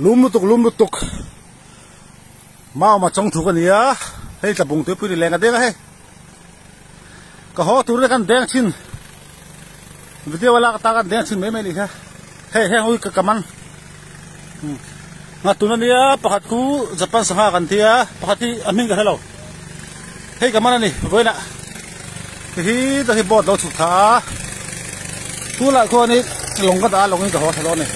lum lutuk mau mà trong thủ cái này á hay là bùng tới pui lên cái đấy hay cái họ tụi nó kan đen chín video là ta kan đen chín mấy mấy đi ha hay ui cái caman ngắt tụi nó đi á pakat ku Japan sang kan thia pakat thì amin cái hello hay caman này với nè thì ta thì bọt đâu chụp thả tu lại coi này lồng cái đá lồng cái họ hello này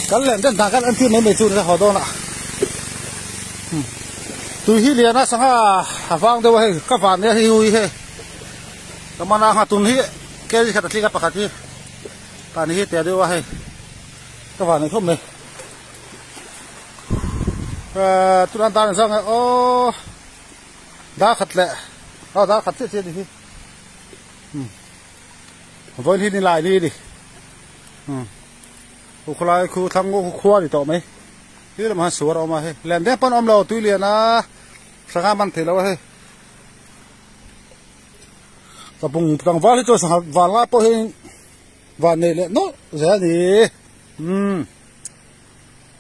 cái lẹm den thang cái anh thiên mấy chục là họ đâu nè, tụi hi liền á sang ha vang đâu hay các bạn này hi hui hay, cái mà na ha tụi hi cái gì cái cái bạc hi, cái này hi tiền đâu hay, các bạn này không này, tụi anh ta làm sao ô, đá khát lẹ, đá khát chết đi hi, với hi đi lại đi, khu lại khu thang ngô khoa thì tao mấy cái là mà sửa đâu mà hay làm thế pan lâu tuy liền á sang ham ăn thì lâu hay tập bùng càng vác hết cho sang vàng lá po hay vàng này lại nó dễ gì